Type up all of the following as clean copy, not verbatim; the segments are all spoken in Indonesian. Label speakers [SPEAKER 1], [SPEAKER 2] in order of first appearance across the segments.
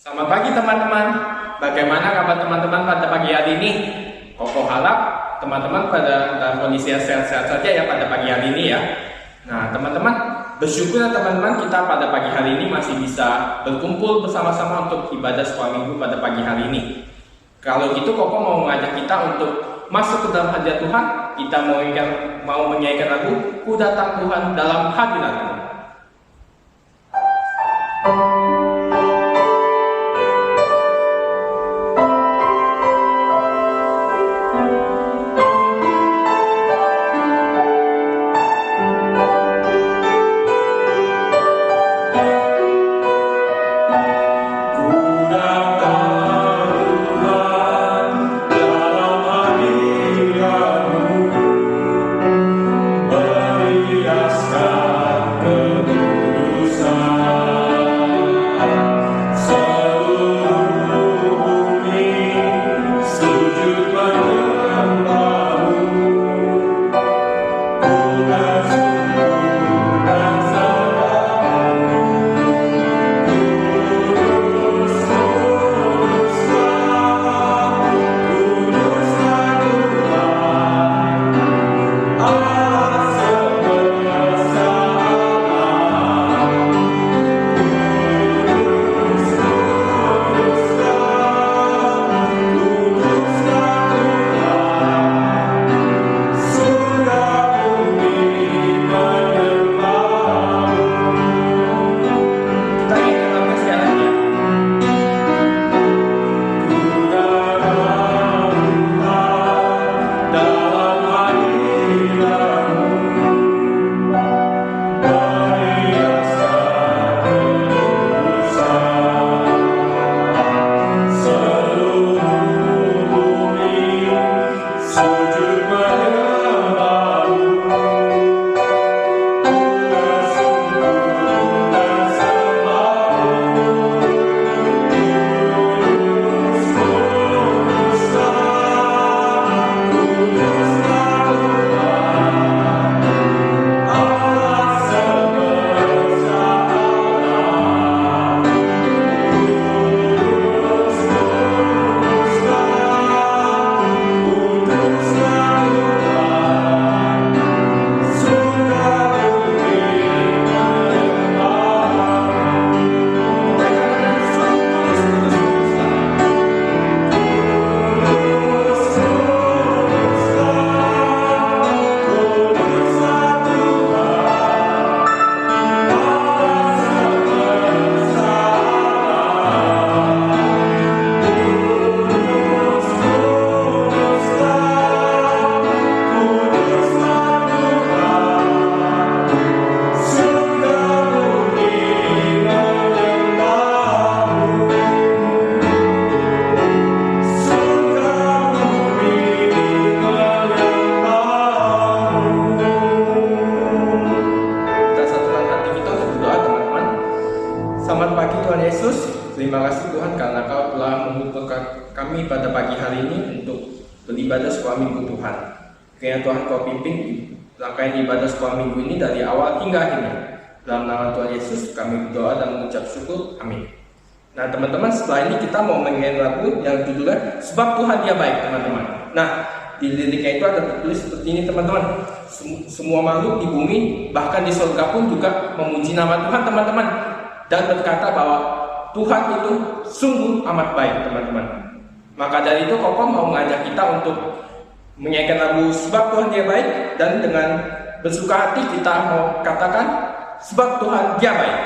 [SPEAKER 1] Selamat pagi teman-teman. Bagaimana kabar teman-teman pada pagi hari ini? Koko harap teman-teman pada dalam kondisi yang sehat-sehat saja ya pada pagi hari ini ya. Nah teman-teman, bersyukur teman-teman kita pada pagi hari ini masih bisa berkumpul bersama-sama untuk ibadah sekolah minggu pada pagi hari ini. Kalau gitu Koko mau mengajak kita untuk masuk ke dalam hadirat Tuhan. Kita mau menyanyikan lagu Ku Datang Tuhan dalam hadirat-Mu. Selamat pagi Tuhan Yesus. Terima kasih Tuhan karena Kau telah mengumpulkan kami pada pagi hari ini untuk beribadah sekolah minggu Tuhan. Kiranya Tuhan Kau pimpin rangkaian ibadah sekolah minggu ini dari awal hingga akhirnya. Dalam nama Tuhan Yesus kami berdoa dan mengucap syukur. Amin. Nah teman-teman, setelah ini kita mau menyanyikan lagu yang judulnya Sebab Tuhan Dia Baik, teman-teman. Nah di liriknya itu ada tertulis seperti ini teman-teman. Semua makhluk di bumi bahkan di surga pun juga memuji nama Tuhan, teman-teman, dan berkata bahwa Tuhan itu sungguh amat baik, teman-teman. Maka dari itu Koko mau mengajak kita untuk menyanyikan lagu Sebab Tuhan Dia Baik, dan dengan bersuka hati kita mau katakan Sebab Tuhan Dia Baik.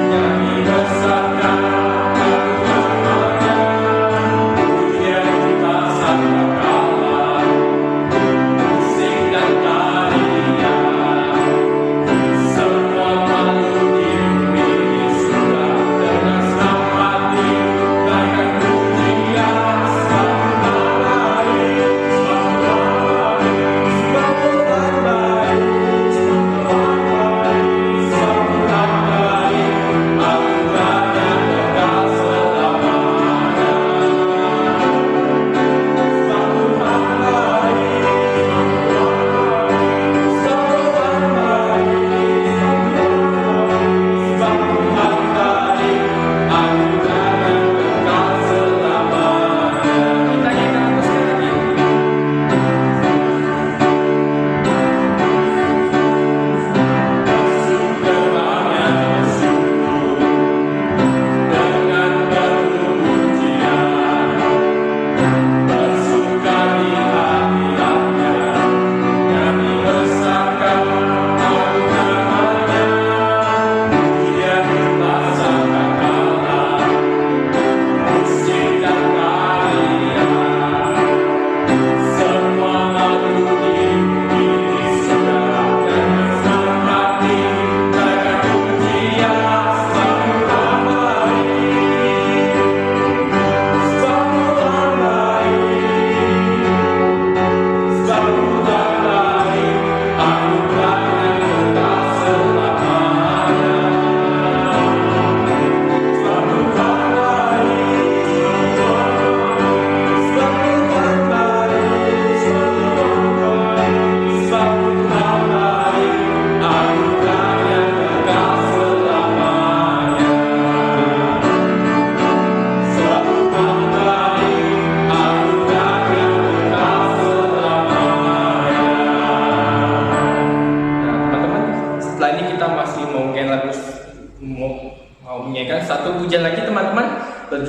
[SPEAKER 2] Nyanyi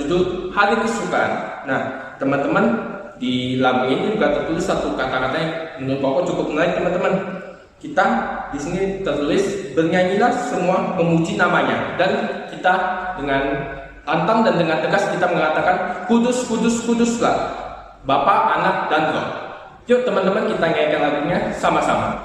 [SPEAKER 1] berjudul Hari Kesukaan. Nah, teman-teman, di lagu ini juga tertulis satu kata-kata yang menurut Koko cukup menarik, teman-teman. Kita di sini tertulis, bernyanyilah semua memuji namanya, dan kita dengan lantang dan dengan tegas kita mengatakan, kudus, kudus, kuduslah Bapa, Anak, dan Roh. Yuk teman-teman, kita nyanyikan lagunya sama-sama.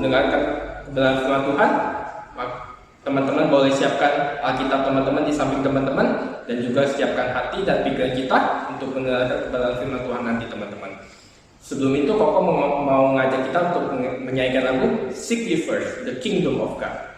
[SPEAKER 1] Mendengarkan kebenaran firman Tuhan, teman-teman boleh siapkan Alkitab teman-teman di samping teman-teman, dan juga siapkan hati dan pikiran kita untuk mendengarkan kebenaran firman Tuhan nanti, teman-teman. Sebelum itu, Koko mau ngajak kita untuk menyanyikan lagu Seek Ye First, The Kingdom of God.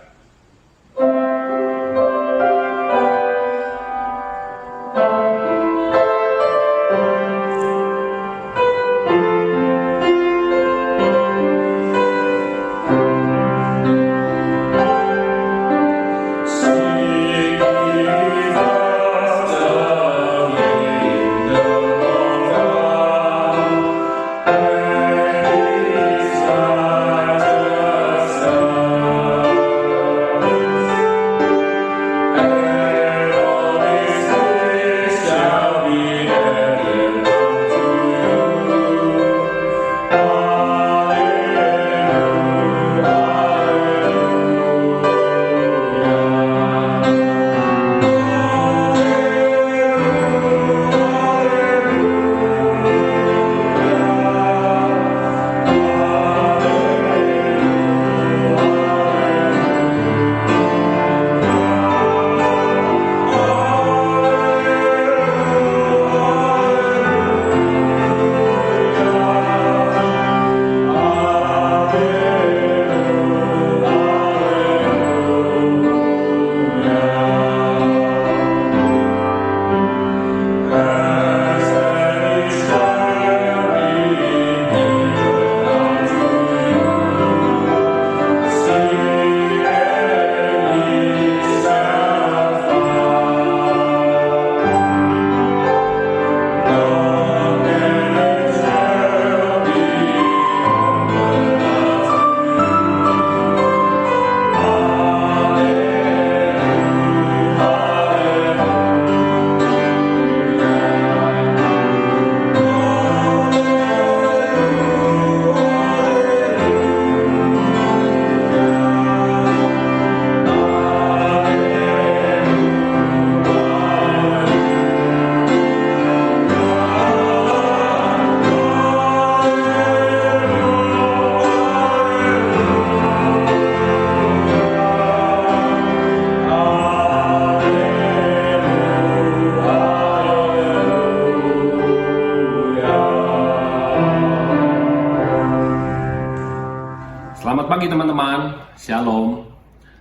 [SPEAKER 2] Selamat pagi teman-teman, Shalom.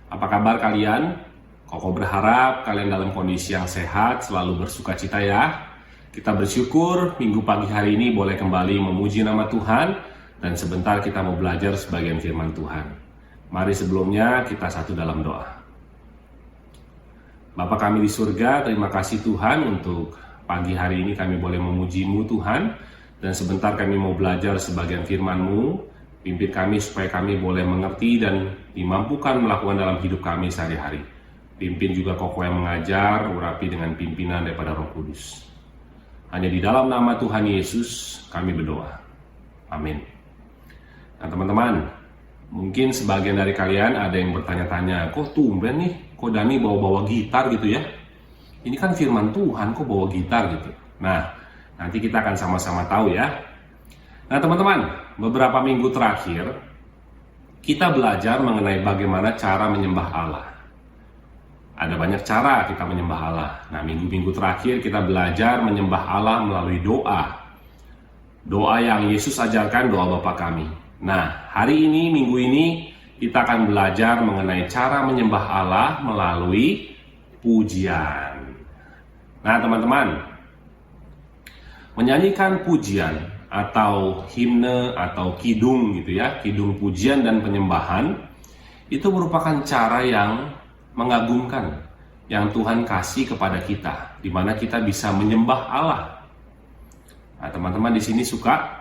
[SPEAKER 2] Apa kabar kalian? Koko berharap kalian dalam kondisi yang sehat, selalu bersuka cita ya. Kita bersyukur minggu pagi hari ini boleh kembali memuji nama Tuhan, dan sebentar kita mau belajar sebagian firman Tuhan. Mari sebelumnya kita satu dalam doa. Bapa kami di surga, terima kasih Tuhan untuk pagi hari ini kami boleh memuji-Mu Tuhan. Dan sebentar kami mau belajar sebagian firman-Mu. Pimpin kami supaya kami boleh mengerti dan dimampukan melakukan dalam hidup kami sehari-hari. Pimpin juga Koko yang mengajar, urapi dengan pimpinan daripada Roh Kudus. Hanya di dalam nama Tuhan Yesus kami berdoa. Amin. Nah teman-teman, mungkin sebagian dari kalian ada yang bertanya-tanya, kok tumben nih, kok Dani bawa-bawa gitar gitu ya? Ini kan firman Tuhan, kok bawa gitar gitu? Nah, nanti kita akan sama-sama tahu ya. Nah teman-teman, beberapa minggu terakhir kita belajar mengenai bagaimana cara menyembah Allah. Ada banyak cara kita menyembah Allah. Nah minggu-minggu terakhir kita belajar menyembah Allah melalui doa. Doa yang Yesus ajarkan, doa Bapa kami. Nah hari ini, minggu ini kita akan belajar mengenai cara menyembah Allah melalui pujian. Nah teman-teman, menyanyikan pujian atau himne atau kidung gitu ya, kidung pujian dan penyembahan itu merupakan cara yang mengagumkan yang Tuhan kasih kepada kita, di mana kita bisa menyembah Allah. Nah, teman-teman di sini suka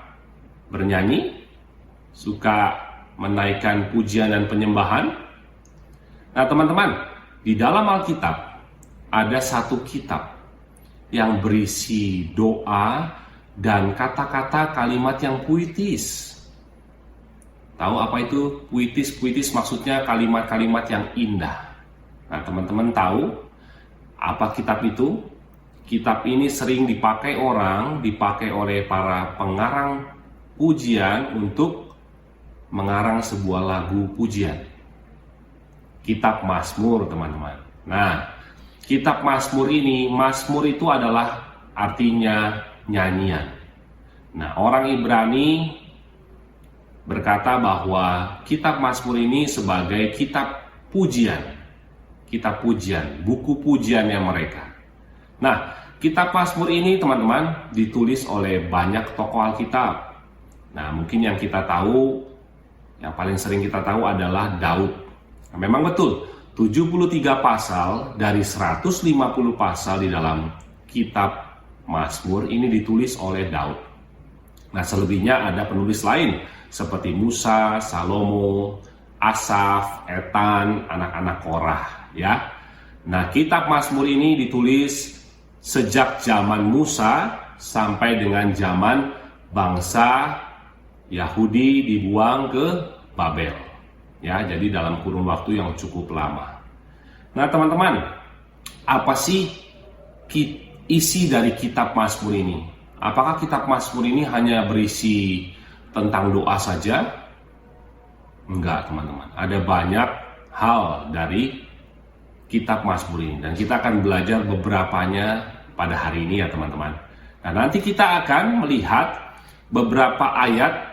[SPEAKER 2] bernyanyi, suka menaikkan pujian dan penyembahan. Nah, teman-teman, di dalam Alkitab ada satu kitab yang berisi doa dan kata-kata kalimat yang puitis. Tahu apa itu puitis? Puitis maksudnya kalimat-kalimat yang indah. Nah, teman-teman tahu apa kitab itu? Kitab ini sering dipakai oleh para pengarang pujian untuk mengarang sebuah lagu pujian. Kitab Mazmur, teman-teman. Nah, kitab Mazmur ini, Mazmur itu adalah artinya nyanyian. Nah, orang Ibrani berkata bahwa kitab Mazmur ini sebagai kitab pujian. Kitab pujian, buku pujiannya mereka. Nah, kitab Mazmur ini teman-teman ditulis oleh banyak tokoh Alkitab. Nah, mungkin yang kita tahu, yang paling sering kita tahu adalah Daud. Nah, memang betul, 73 pasal dari 150 pasal di dalam kitab Mazmur ini ditulis oleh Daud. Nah, selebihnya ada penulis lain seperti Musa, Salomo, Asaf, Etan, anak-anak Korah ya. Nah, kitab Mazmur ini ditulis sejak zaman Musa sampai dengan zaman bangsa Yahudi dibuang ke Babel. Ya, jadi dalam kurun waktu yang cukup lama. Nah, teman-teman, apa sih isi dari kitab Mazmur ini? Apakah kitab Mazmur ini hanya berisi tentang doa saja? Enggak, teman-teman. Ada banyak hal dari kitab Mazmur ini dan kita akan belajar beberapanya pada hari ini ya, teman-teman. Nah, nanti kita akan melihat beberapa ayat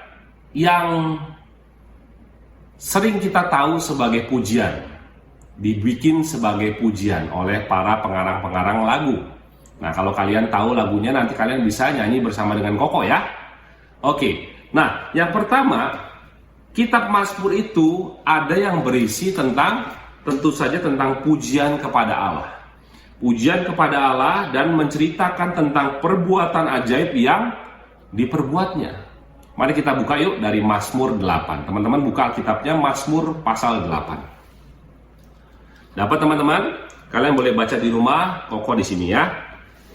[SPEAKER 2] yang sering kita tahu sebagai pujian, dibikin sebagai pujian oleh para pengarang-pengarang lagu. Nah, kalau kalian tahu lagunya, nanti kalian bisa nyanyi bersama dengan Koko ya. Oke, nah yang pertama, kitab Mazmur itu ada yang berisi tentang, tentu saja tentang pujian kepada Allah. Pujian kepada Allah dan menceritakan tentang perbuatan ajaib yang diperbuatnya. Mari kita buka yuk dari Mazmur 8. Teman-teman buka kitabnya Mazmur pasal 8. Dapat teman-teman? Kalian boleh baca di rumah, Koko di sini ya.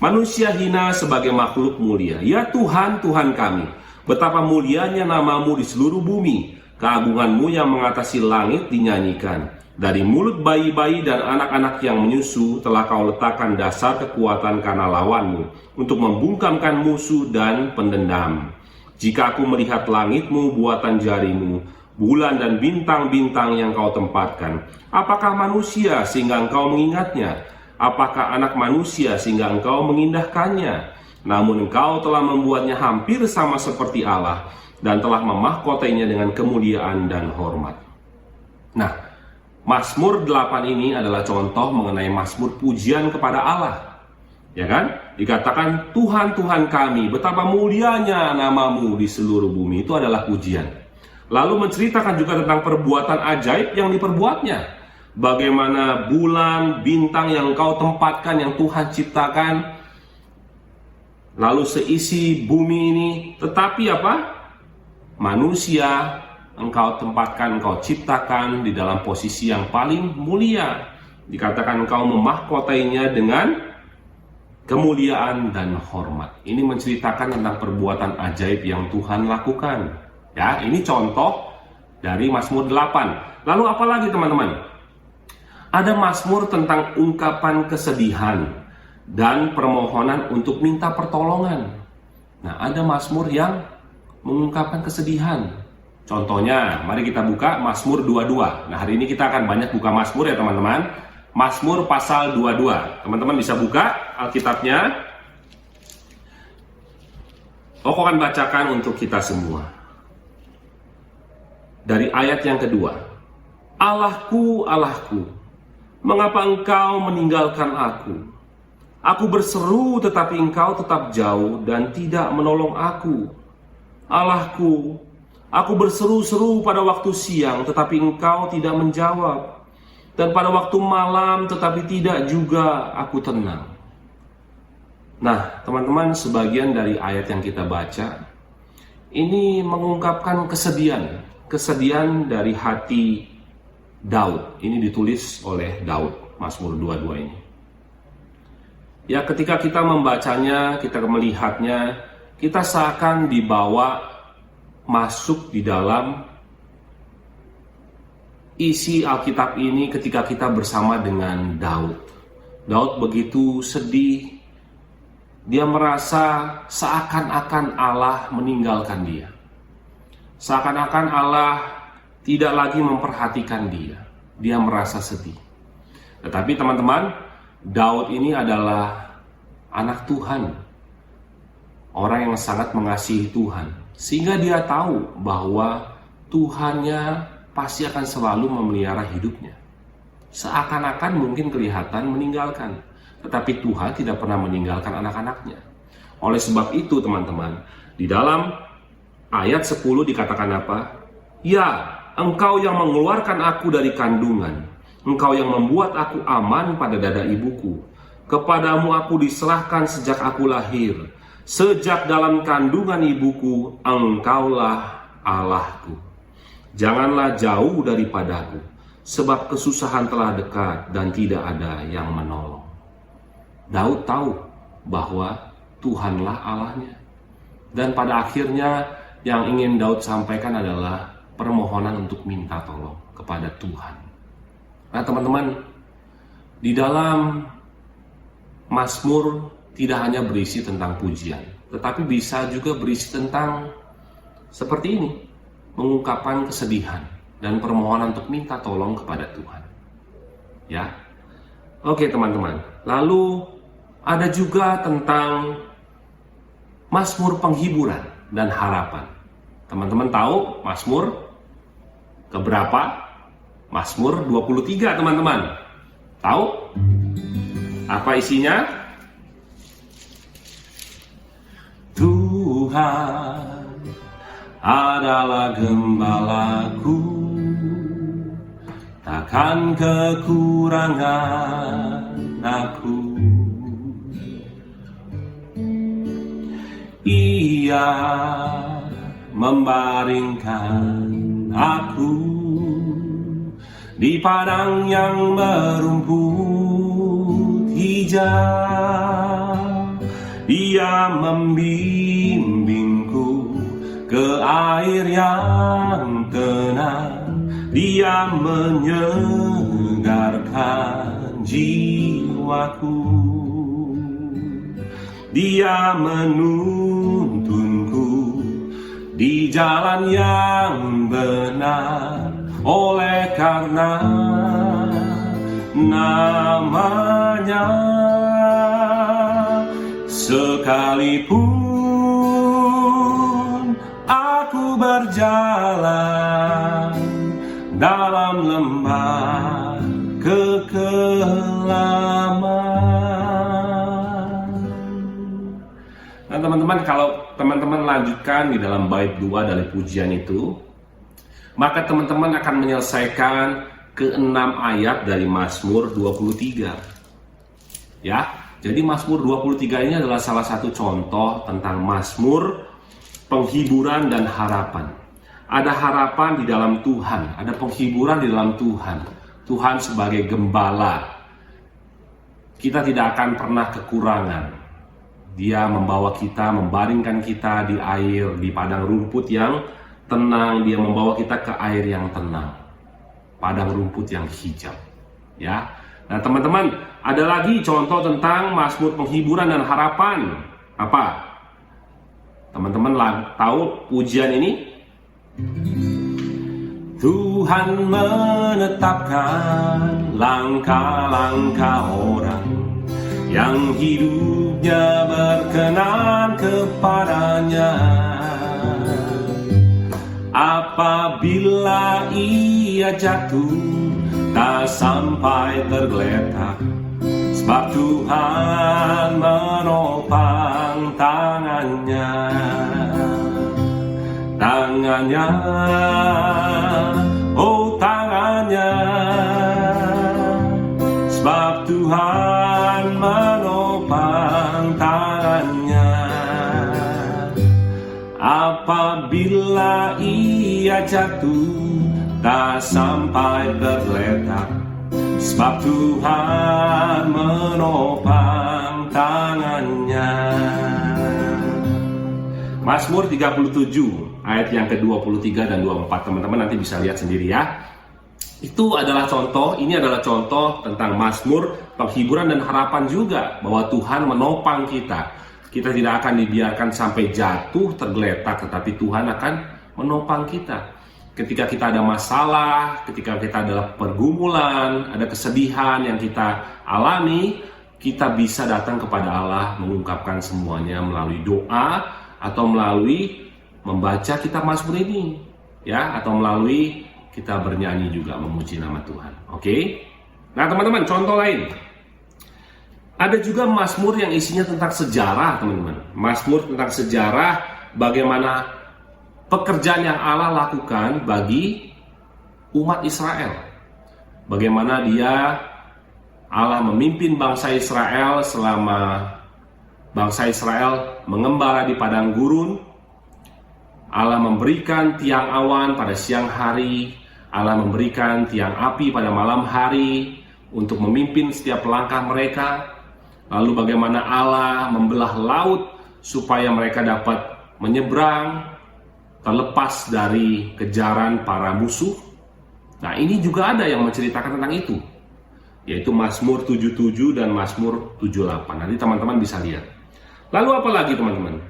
[SPEAKER 2] Manusia hina sebagai makhluk mulia. Ya Tuhan, Tuhan kami, betapa mulianya namamu di seluruh bumi. Keagunganmu yang mengatasi langit dinyanyikan. Dari mulut bayi-bayi dan anak-anak yang menyusu telah kau letakkan dasar kekuatan karena lawanmu, untuk membungkamkan musuh dan pendendam. Jika aku melihat langitmu buatan jarimu, bulan dan bintang-bintang yang kau tempatkan, apakah manusia sehingga engkau mengingatnya? Apakah anak manusia sehingga engkau mengindahkannya? Namun engkau telah membuatnya hampir sama seperti Allah, dan telah memahkotainya dengan kemuliaan dan hormat. Nah, Mazmur 8 ini adalah contoh mengenai Mazmur pujian kepada Allah. Ya kan? Dikatakan Tuhan, Tuhan kami, betapa mulianya namamu di seluruh bumi. Itu adalah pujian. Lalu menceritakan juga tentang perbuatan ajaib yang diperbuatnya. bagaimana bulan, bintang yang Engkau tempatkan, yang Tuhan ciptakan, lalu seisi bumi ini. Tetapi apa? Manusia Engkau tempatkan, Engkau ciptakan di dalam posisi yang paling mulia. Dikatakan Engkau memahkotainya dengan kemuliaan dan hormat. Ini menceritakan tentang perbuatan ajaib yang Tuhan lakukan. Ya, ini contoh dari Mazmur 8. Lalu apa lagi teman-teman? Ada Mazmur tentang ungkapan kesedihan dan permohonan untuk minta pertolongan. Nah, ada Mazmur yang mengungkapkan kesedihan. Contohnya, mari kita buka Mazmur 22. Nah, hari ini kita akan banyak buka Mazmur ya teman-teman. Mazmur pasal 22. Teman-teman bisa buka Alkitabnya. Aku akan bacakan untuk kita semua. Dari ayat yang kedua. Allahku, Allahku, mengapa engkau meninggalkan aku? Aku berseru tetapi engkau tetap jauh dan tidak menolong aku. Allahku, aku berseru-seru pada waktu siang tetapi engkau tidak menjawab. Dan pada waktu malam tetapi tidak juga aku tenang. Nah, teman-teman, sebagian dari ayat yang kita baca ini mengungkapkan kesedihan dari hati Daud. Ini ditulis oleh Daud, Mazmur 22 ini. Ya, ketika kita membacanya, kita melihatnya, kita seakan dibawa masuk di dalam isi Alkitab ini ketika kita bersama dengan Daud. Daud begitu sedih. Dia merasa seakan-akan Allah meninggalkan dia. Seakan-akan Allah tidak lagi memperhatikan dia. Dia merasa sedih. Tetapi teman-teman, Daud ini adalah anak Tuhan. Orang yang sangat mengasihi Tuhan. Sehingga dia tahu bahwa Tuhannya pasti akan selalu memelihara hidupnya. Seakan-akan mungkin kelihatan meninggalkan. Tetapi Tuhan tidak pernah meninggalkan anak-anaknya. Oleh sebab itu teman-teman, di dalam ayat 10 dikatakan apa? Ya, engkau yang mengeluarkan aku dari kandungan. Engkau yang membuat aku aman pada dada ibuku. Kepadamu aku diserahkan sejak aku lahir. Sejak dalam kandungan ibuku, engkaulah Allahku. Janganlah jauh daripadaku, sebab kesusahan telah dekat dan tidak ada yang menolong. Daud tahu bahwa Tuhanlah Allahnya. Dan pada akhirnya yang ingin Daud sampaikan adalah permohonan untuk minta tolong kepada Tuhan. Nah teman-teman, di dalam Mazmur tidak hanya berisi tentang pujian, tetapi bisa juga berisi tentang seperti ini, mengungkapkan kesedihan dan permohonan untuk minta tolong kepada Tuhan. Ya, oke teman-teman. Lalu ada juga tentang Mazmur penghiburan dan harapan. Teman-teman tahu Mazmur keberapa? Mazmur 23 teman-teman. Tahu? Apa isinya? Tuhan adalah gembalaku, takkan kekurangan aku. Ia membaringkan aku di padang yang berumput hijau. Dia membimbingku ke air yang tenang. Dia menyegarkan jiwaku. Dia menuntunku di jalan yang benar, oleh karena namanya. Sekalipun aku berjalan dalam lembah kekelaman. Nah teman-teman, kalau teman-teman lanjutkan di dalam bait 2 dari pujian itu, maka teman-teman akan menyelesaikan ke-6 ayat dari Mazmur 23. Ya, jadi Mazmur 23 ini adalah salah satu contoh tentang Mazmur penghiburan dan harapan. Ada harapan di dalam Tuhan, ada penghiburan di dalam Tuhan. Tuhan sebagai gembala. Kita tidak akan pernah kekurangan. Dia membawa kita, membaringkan kita di air, di padang rumput yang tenang. Dia membawa kita ke air yang tenang, padang rumput yang hijau. Ya, nah teman-teman, ada lagi contoh tentang Mazmur penghiburan dan harapan. Apa? Teman-teman tahu pujian ini? Tuhan menetapkan langkah-langkah orang yang hidupnya berkenan kepadanya. Apabila ia jatuh, tak sampai tergeletak, sebab Tuhan menopang tangannya. Tangannya, oh tangannya, sebab Tuhan menopang tangannya. Apabila ia jatuh, tak sampai tergeletak, sebab Tuhan menopang tangannya. Mazmur 37 ayat yang ke-23 dan 24, teman-teman nanti bisa lihat sendiri ya. Itu adalah contoh, ini adalah contoh tentang Mazmur penghiburan dan harapan juga, bahwa Tuhan menopang kita. Kita tidak akan dibiarkan sampai jatuh tergeletak, tetapi Tuhan akan menopang kita. Ketika kita ada masalah, ketika kita ada pergumulan, ada kesedihan yang kita alami, kita bisa datang kepada Allah, mengungkapkan semuanya melalui doa atau melalui membaca kitab Mazmur ini, ya, atau melalui kita bernyanyi juga memuji nama Tuhan. Oke? Nah, teman-teman, contoh lain. Ada juga Mazmur yang isinya tentang sejarah, teman-teman. Mazmur tentang sejarah bagaimana pekerjaan yang Allah lakukan bagi umat Israel. Bagaimana Allah memimpin bangsa Israel selama bangsa Israel mengembara di padang gurun. Allah memberikan tiang awan pada siang hari, Allah memberikan tiang api pada malam hari untuk memimpin setiap langkah mereka. Lalu bagaimana Allah membelah laut supaya mereka dapat menyeberang terlepas dari kejaran para musuh. Nah, ini juga ada yang menceritakan tentang itu, yaitu Mazmur 77 dan Mazmur 78. Nanti teman-teman bisa lihat. Lalu apa lagi, teman-teman?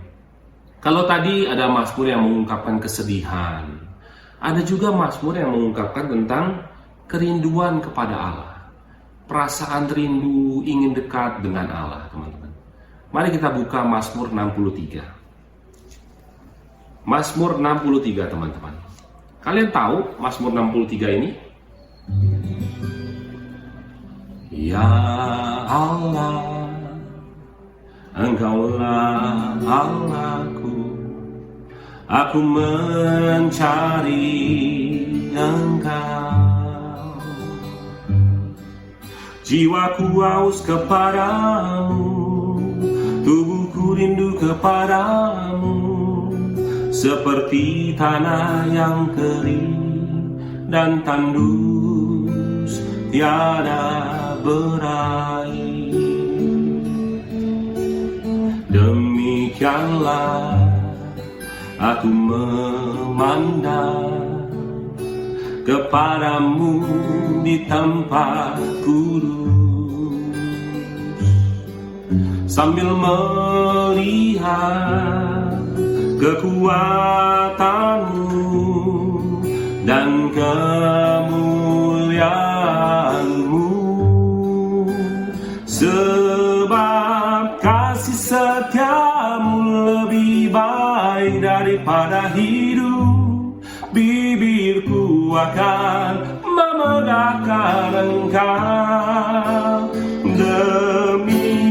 [SPEAKER 2] Kalau tadi ada Mazmur yang mengungkapkan kesedihan, ada juga Mazmur yang mengungkapkan tentang kerinduan kepada Allah. Perasaan rindu ingin dekat dengan Allah, teman-teman. Mari kita buka Mazmur 63. Mazmur 63, teman-teman. Kalian tahu Mazmur 63 ini? Ya Allah, Engkaulah Allahku, aku mencari Engkau. Jiwaku haus kepadamu, tubuhku rindu kepadamu, seperti tanah yang kering dan tandus tiada berair. Demikianlah aku memandang kepadamu di tempat kudus, sambil melihat kekuatanmu dan kemuliaanmu, sebab kasih setiamu lebih baik daripada hidup. Bibirku akan memegahkan Engkau. Demikianlah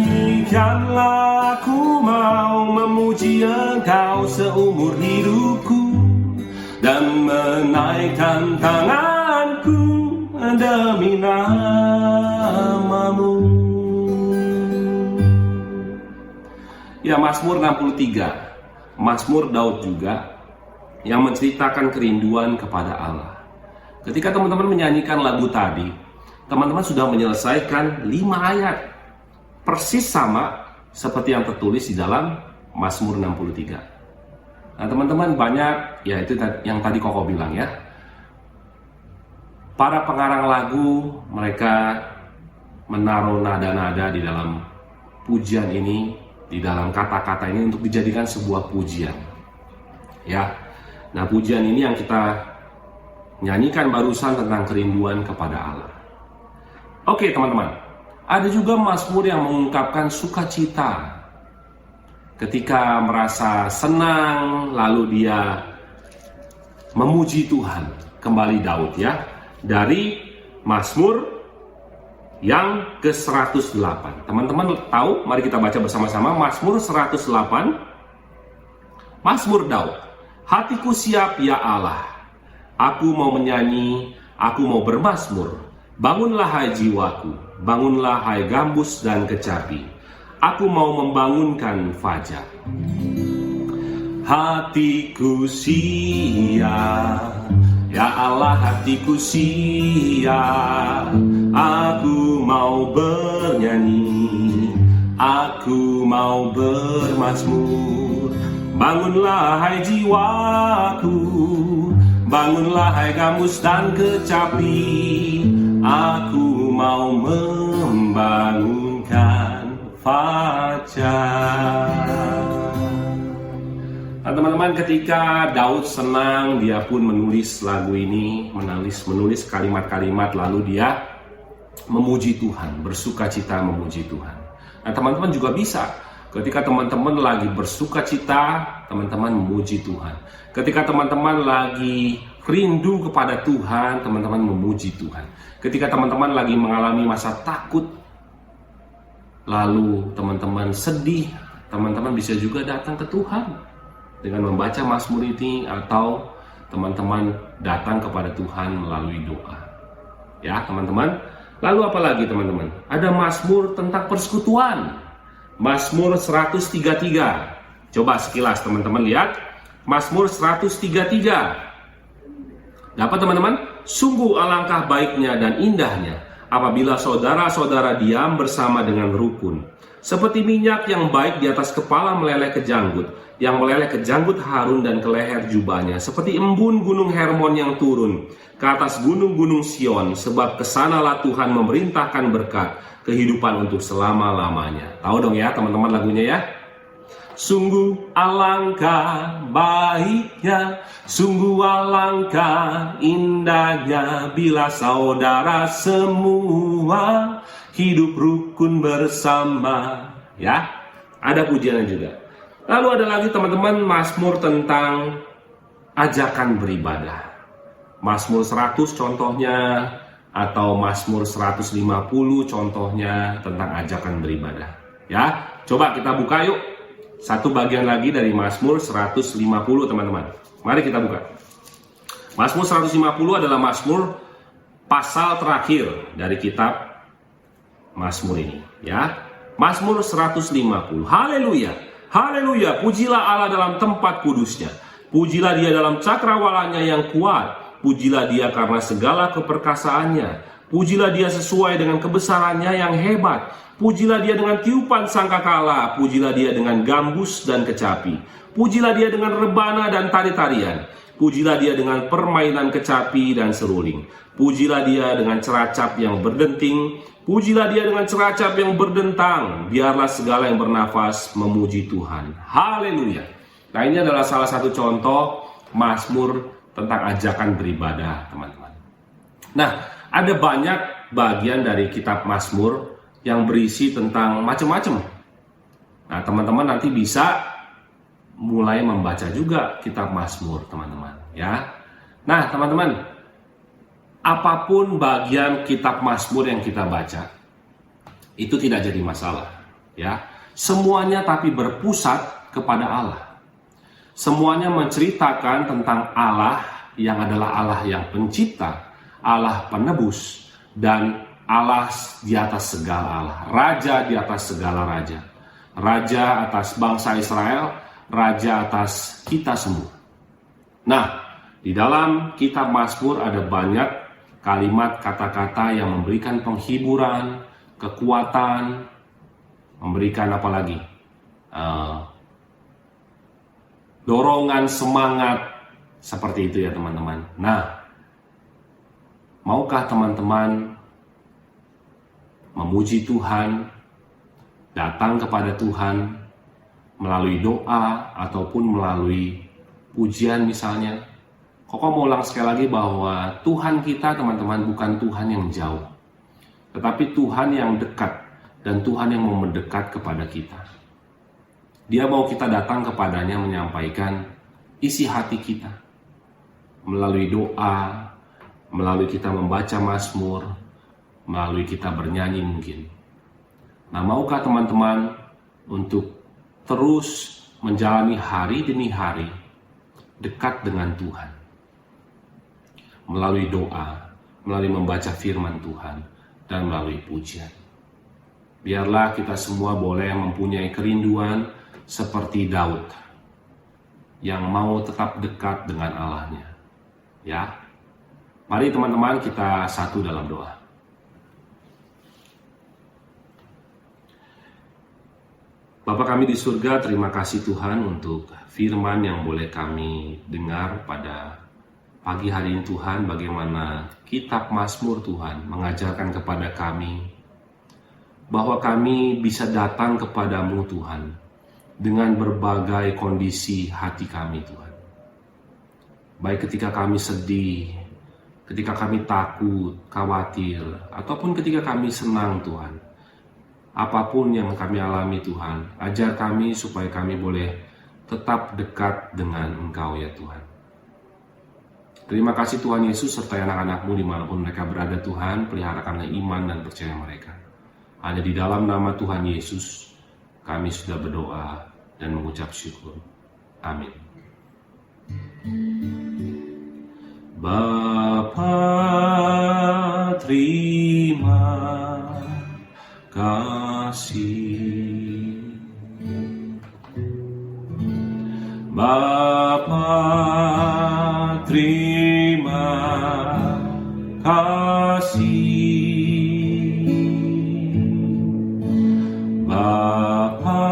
[SPEAKER 2] aku mau memuji Engkau seumur hidupku dan menaikkan tanganku demi nama-Mu. Ya, Mazmur 63, Mazmur Daud juga yang menceritakan kerinduan kepada Allah. Ketika teman-teman menyanyikan lagu tadi, teman-teman sudah menyelesaikan 5 ayat, persis sama seperti yang tertulis di dalam Mazmur 63. Nah, teman-teman, banyak, ya itu yang tadi Koko bilang ya, para pengarang lagu mereka menaruh nada-nada di dalam pujian ini, di dalam kata-kata ini untuk dijadikan sebuah pujian. Ya. Nah, pujian ini yang kita nyanyikan barusan tentang kerinduan kepada Allah. Oke, teman-teman. Ada juga mazmur yang mengungkapkan sukacita. Ketika merasa senang, lalu dia memuji Tuhan. Kembali Daud ya. Dari Mazmur yang ke-108. Teman-teman tahu, mari kita baca bersama-sama Mazmur 108. Mazmur Daud. Hatiku siap ya Allah, aku mau menyanyi, aku mau bermazmur. Bangunlah hai jiwaku, bangunlah hai gambus dan kecapi, aku mau membangunkan fajar. Hatiku siap ya Allah, hatiku siap, aku mau bernyanyi, aku mau bermazmur. Bangunlah hai jiwaku, bangunlah hai gambus dan kecapi, aku mau membangunkan fajar. Nah, teman-teman, ketika Daud senang, dia pun menulis lagu ini, menulis kalimat-kalimat, lalu dia memuji Tuhan, bersukacita memuji Tuhan. Nah, teman-teman juga bisa, ketika teman-teman lagi bersukacita, teman-teman memuji Tuhan. Ketika teman-teman lagi rindu kepada Tuhan, teman-teman memuji Tuhan. Ketika teman-teman lagi mengalami masa takut, lalu teman-teman sedih, teman-teman bisa juga datang ke Tuhan dengan membaca Mazmur ini, atau teman-teman datang kepada Tuhan melalui doa. Ya, teman-teman. Lalu apa lagi, teman-teman? Ada Mazmur tentang persekutuan. Mazmur 133. Coba sekilas teman-teman lihat. Mazmur 133. Dapat, teman-teman? Sungguh alangkah baiknya dan indahnya apabila saudara-saudara diam bersama dengan rukun. Seperti minyak yang baik di atas kepala meleleh ke janggut, yang meleleh ke janggut Harun dan ke leher jubahnya, seperti embun gunung Hermon yang turun ke atas gunung-gunung Sion, sebab kesanalah Tuhan memerintahkan berkat, kehidupan untuk selama-lamanya. Tahu dong ya teman-teman lagunya ya? Sungguh alangkah baiknya, sungguh alangkah indahnya bila saudara semua hidup rukun bersama. Ya, ada pujiannya juga. Lalu ada lagi teman-teman Mazmur tentang ajakan beribadah. Mazmur 100 contohnya, atau Mazmur 150 contohnya tentang ajakan beribadah. Ya, coba kita buka yuk. Satu bagian lagi dari Mazmur 150, teman-teman. Mari kita buka. Mazmur 150 adalah Mazmur pasal terakhir dari kitab Mazmur ini, ya. Mazmur 150. Haleluya. Haleluya. Pujilah Allah dalam tempat kudusnya. Pujilah Dia dalam cakrawalanya yang kuat. Pujilah Dia karena segala keperkasaannya. Pujilah Dia sesuai dengan kebesarannya yang hebat. Pujilah Dia dengan tiupan sangkakala. Pujilah Dia dengan gambus dan kecapi. Pujilah Dia dengan rebana dan tari-tarian. Pujilah Dia dengan permainan kecapi dan seruling. Pujilah Dia dengan ceracap yang berdenting. Pujilah Dia dengan ceracap yang berdentang. Biarlah segala yang bernafas memuji Tuhan. Haleluya. Nah, ini adalah salah satu contoh Mazmur tentang ajakan beribadah, teman-teman. Nah, ada banyak bagian dari kitab Mazmur yang berisi tentang macam-macam. Nah, teman-teman nanti bisa mulai membaca juga kitab Mazmur, teman-teman, ya. Nah, teman-teman, apapun bagian kitab Mazmur yang kita baca, itu tidak jadi masalah, ya. Semuanya tapi berpusat kepada Allah. Semuanya menceritakan tentang Allah yang adalah Allah yang pencipta, Allah penebus, dan Allah di atas segala Allah, Raja di atas segala raja, Raja atas bangsa Israel, Raja atas kita semua. Nah, di dalam kitab Mazmur ada banyak kalimat kata-kata yang memberikan penghiburan, kekuatan, memberikan apa lagi? Dorongan, semangat, seperti itu ya teman-teman. Nah, maukah teman-teman memuji Tuhan, datang kepada Tuhan melalui doa ataupun melalui pujian misalnya? Koko mau ulang sekali lagi bahwa Tuhan kita teman-teman bukan Tuhan yang jauh, tetapi Tuhan yang dekat dan Tuhan yang mau mendekat kepada kita. Dia mau kita datang kepadanya menyampaikan isi hati kita melalui doa, melalui kita membaca Mazmur, melalui kita bernyanyi mungkin. Nah, maukah teman-teman untuk terus menjalani hari demi hari dekat dengan Tuhan melalui doa, melalui membaca firman Tuhan, dan melalui pujian. Biarlah kita semua boleh mempunyai kerinduan seperti Daud yang mau tetap dekat dengan Allahnya. Ya, mari teman-teman kita satu dalam doa. Bapa kami di surga, terima kasih Tuhan untuk firman yang boleh kami dengar pada pagi hari ini Tuhan, bagaimana kitab Mazmur Tuhan mengajarkan kepada kami bahwa kami bisa datang kepadamu Tuhan dengan berbagai kondisi hati kami Tuhan. Baik ketika kami sedih, ketika kami takut, khawatir, ataupun ketika kami senang Tuhan. Apapun yang kami alami Tuhan, ajar kami supaya kami boleh tetap dekat dengan Engkau ya Tuhan. Terima kasih Tuhan Yesus serta anak-anak-Mu dimanapun mereka berada Tuhan, peliharakanlah iman dan percaya mereka. Hanya di dalam nama Tuhan Yesus kami sudah berdoa dan mengucap syukur. Amin. Bapa, terima kasih. Bapa, terima kasih. Bapa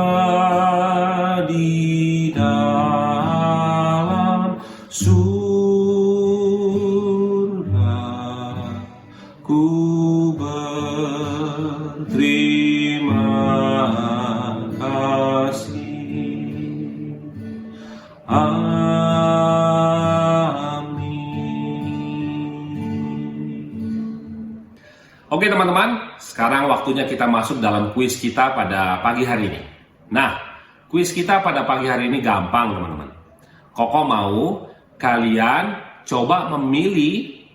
[SPEAKER 2] di dalam surga, ku berterima kasih. Oke teman-teman, sekarang waktunya kita masuk dalam kuis kita pada pagi hari ini. Nah, kuis kita pada pagi hari ini gampang teman-teman. Koko mau kalian coba memilih,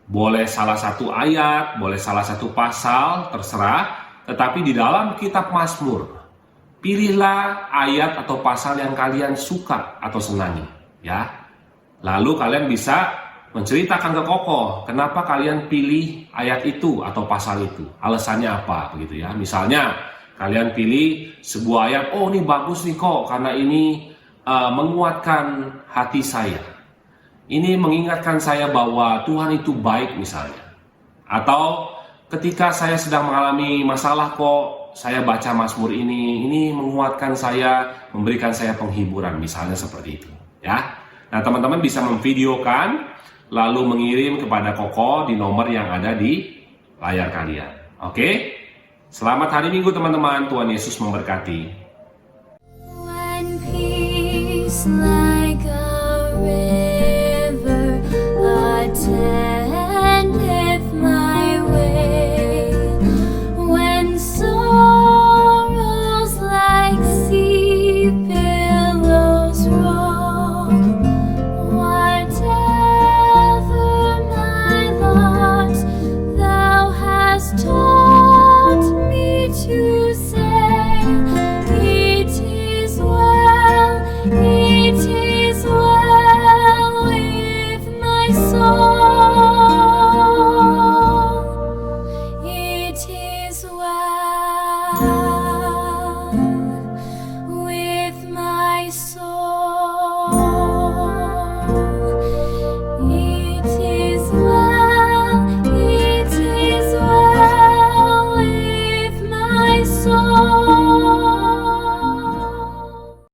[SPEAKER 2] boleh salah satu ayat, boleh salah satu pasal, terserah. Tetapi di dalam kitab Mazmur, pilihlah ayat atau pasal yang kalian suka atau senangi. Ya. Lalu kalian bisa menceritakan ke Koko, kenapa kalian pilih ayat itu atau pasal itu, alasannya apa, begitu ya. Misalnya, kalian pilih sebuah ayat, oh ini bagus nih kok, karena ini menguatkan hati saya. Ini mengingatkan saya bahwa Tuhan itu baik misalnya. Atau ketika saya sedang mengalami masalah kok, saya baca Mazmur ini menguatkan saya, memberikan saya penghiburan, misalnya seperti itu. Ya. Nah teman-teman bisa memvideokan, lalu mengirim kepada Koko di nomor yang ada di layar kalian. Oke? Selamat hari Minggu teman-teman. Tuhan Yesus memberkati.
[SPEAKER 3] One peace,